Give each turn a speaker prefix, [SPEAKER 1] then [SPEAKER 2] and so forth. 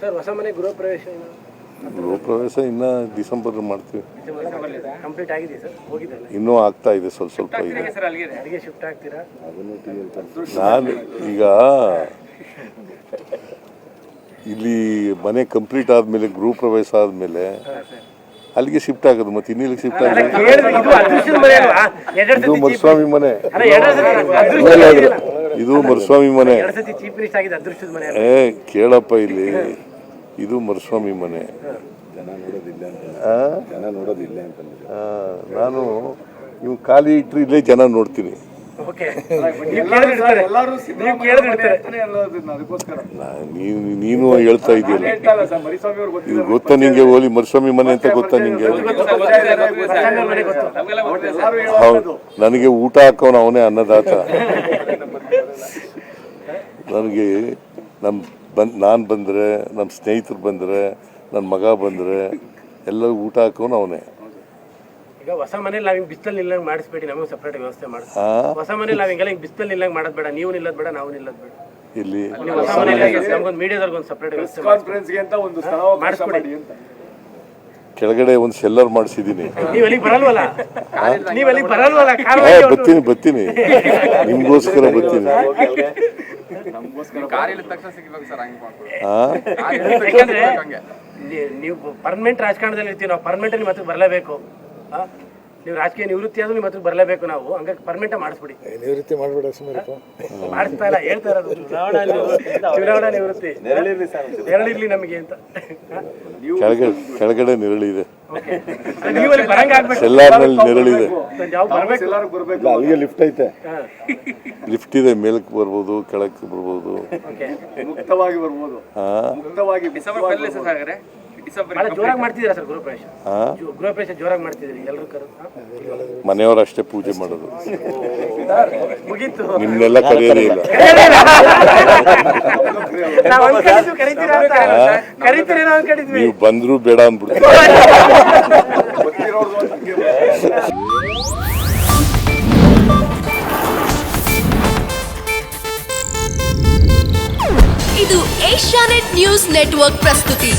[SPEAKER 1] Sir ಹೊಸ ಮನೆ ಗೃಹ ಪ್ರವೇಶ
[SPEAKER 2] ಇನ್ನು ಡಿಸೆಂಬರ್ ಮಾಡ್ತೀವಿ.
[SPEAKER 1] ಕಂಪ್ಲೀಟ್ ಆಗಿದೆ ಸರ್, ಹೋಗಿದ್ದಲ್ಲ
[SPEAKER 2] ಇನ್ನೂ ಆಗ್ತಾ ಇದೆ, ಸ್ವಲ್ಪ ಇದೆ.
[SPEAKER 1] ಅಡಿಗೆ ಶಿಫ್ಟ್ ಆಗ್ತೀರಾ?
[SPEAKER 2] ನಾನು ಈಗ ಇಲ್ಲಿ ಮನೆ ಕಂಪ್ಲೀಟ್ ಆದಮೇಲೆ ಗೃಹ ಪ್ರವೇಶ ಆದಮೇಲೆ ಅಲ್ಲಿಗೆ ಶಿಫ್ಟ್ ಆಗೋದು, ಮತ್ತೆ ಇನ್ನಿಲ್ಲಿ ಶಿಫ್ಟ್ ಆಗೋದು. ಇದು ಮರುಸ್ವಾಮಿ ಮನೆ, ಇದು ಮರುಸ್ವಾಮಿ ಮನೆ. ಕೇಳಪ್ಪ, ಇಲ್ಲಿ ಇದು ಮರುಸ್ವಾಮಿ ಮನೆ. ನಾನು ನೀವು ಖಾಲಿ ಇಟ್ಟರೆ ಇಲ್ಲೇ ಜನ ನೋಡ್ತೀನಿ. ನೀನು ಹೇಳ್ತಾ ಇದೆಯಲ್ಲ, ಇದು ಗೊತ್ತಾ ನಿಂಗೆ? ಓಲಿ ಮರುಸ್ವಾಮಿ ಮನೆ ಅಂತ ಗೊತ್ತಾ ನಿಂಗೆ? ಹೌದು, ನನಗೆ ಊಟ ಹಾಕೋನು ಅವನೇ ಅನ್ನದಾತ. ನನಗೆ ನಾನು ಬಂದರೆ, ನಮ್ಮ ಸ್ನೇಹಿತರು ಬಂದರೆ, ನನ್ನ ಮಗ ಬಂದರೆ ಎಲ್ಲರೂ ಊಟ ಹಾಕೋನು ಅವನೇ.
[SPEAKER 1] ಈಗ ಹೊಸ ಮನೇಲಿ ನಾವ್ ಬಿಸ್ತಲ್ ನಿಲ್ಲಂಗ್ ಮಾಡಿಸ್ಬೇಡಿ, ನಮಗೆ ಸಪರೇಟ್ ವ್ಯವಸ್ಥೆ ಮಾಡಿ. ಹೊಸ ಮನೇಲಿ ನಾವ್ ಹಿಂಗೆಲ್ಲ ಬಿಸ್ತಲ್ ನಿಲ್ಲಂಗ್ ಮಾಡೋದ್ ಬೇಡ, ನೀವು ನಿಲ್ಲೋದ್ ಬೇಡ, ನಾವು ನಿಲ್ಲೋದ್ ಬೇಡ. ಇಲ್ಲಿ ಹೊಸ ಮನೇಲಿ ನಮ್ಗೊಂದು ಮೀಡಿಯಾದವ್ರಿಗೆ ಒಂದು ಸಪರೇಟ್ ವ್ಯವಸ್ಥೆ ಮಾಡಿಸ್ಕೊಡಿ.
[SPEAKER 2] ಕೆಳಗಡೆ ಒಂದು ಸೆಲ್ಲರ್ ಮಾಡಿಸಿದ್ದೀನಿ.
[SPEAKER 1] ನೀವು ಅಲ್ಲಿಗೆ ಬರಲ್ವಲ್ಲ? ನೀವು ಅಲ್ಲಿಗೆ ಬರಲ್ವಲ್ಲ?
[SPEAKER 2] ಬರ್ತೀನಿ, ನಿಮ್ಗೋಸ್ಕರ ಬರ್ತೀನಿ.
[SPEAKER 1] ಯಾಕಂದ್ರೆ ನೀವು ಪರ್ಮನೆಂಟ್ ರಾಜಕಾರಣದಲ್ಲಿ ಇರ್ತೀವಿ, ನಾವು ಪರ್ಮನೆಂಟ್ ನಿಮ್ಮ ಹತ್ರ ಬರಲೇಬೇಕು. ನೀವು ರಾಜಕೀಯ ನಿವೃತ್ತಿ ಆದ್ರೂ ನಿಮ್ಮ ಹತ್ರ ಬರಲೇಬೇಕು. ನಾವು ಹಂಗಾಗಿ ಪರ್ಮನೆಂಟ್ ಮಾಡಿಸ್ಬಿಡಿ.
[SPEAKER 3] ನಿವೃತ್ತಿ ಮಾಡ್ಬೇಡ,
[SPEAKER 1] ಮಾಡಿಸ್ತಾ ಇಲ್ಲ, ಹೇಳ್ತಾ ಇರೋದು ಚುನಾವಣಾ ನಿವೃತ್ತಿ ನೆರಳಿರ್ಲಿ ನಮಗೆ ಅಂತ.
[SPEAKER 2] ಕೆಳಗಡೆ ನೆರಳಿದೆ,
[SPEAKER 1] ನೀವಲ್ಲಿ ಬರಂಗ ಆಗ್ಬೇಕು.
[SPEAKER 2] ಸೆಲ್ಲಾರ್ನಲ್ಲಿ ನೆರಳಿದೆ,
[SPEAKER 3] ಅಲ್ಲಿಗೆ ಲಿಫ್ಟ್ ಐತೆ.
[SPEAKER 2] ಲಿಫ್ಟ್ ಇದೆ, ಮೇಲಕ್ಕೆ ಬರ್ಬೋದು, ಕೆಳಕ್ಕೆ ಬರ್ಬೋದು,
[SPEAKER 3] ಮುಕ್ತವಾಗಿ ಬರ್ಬೋದು.
[SPEAKER 1] ಬಹಳ ಜೋರಾಗಿ ಮಾಡ್ತಿದ್ದೀರಾ ಸರ್ ಗೃಹ ಪ್ರವೇಶ? ಗೃಹ ಪ್ರವೇಶ ಜೋರಾಗಿ ಮಾಡ್ತಿದ್ದೀರಿ ಎಲ್ಲರೂ ಕರೆದು?
[SPEAKER 2] ಮನೆಯವರಷ್ಟೇ ಪೂಜೆ ಮಾಡೋದು,
[SPEAKER 1] ಮುಗೀತು.
[SPEAKER 2] ನಿಮ್ನೆಲ್ಲ ಕರೆಯೋದೇ ಇಲ್ಲ. ನೀವು ಬಂದ್ರು ಬೇಡ ಅಂದ್ಬಿಡ್ತೀವಿ.
[SPEAKER 4] ಇದು ಏಷ್ಯಾನೆಟ್ ನ್ಯೂಸ್ ನೆಟ್ವರ್ಕ್ ಪ್ರಸ್ತುತಿ.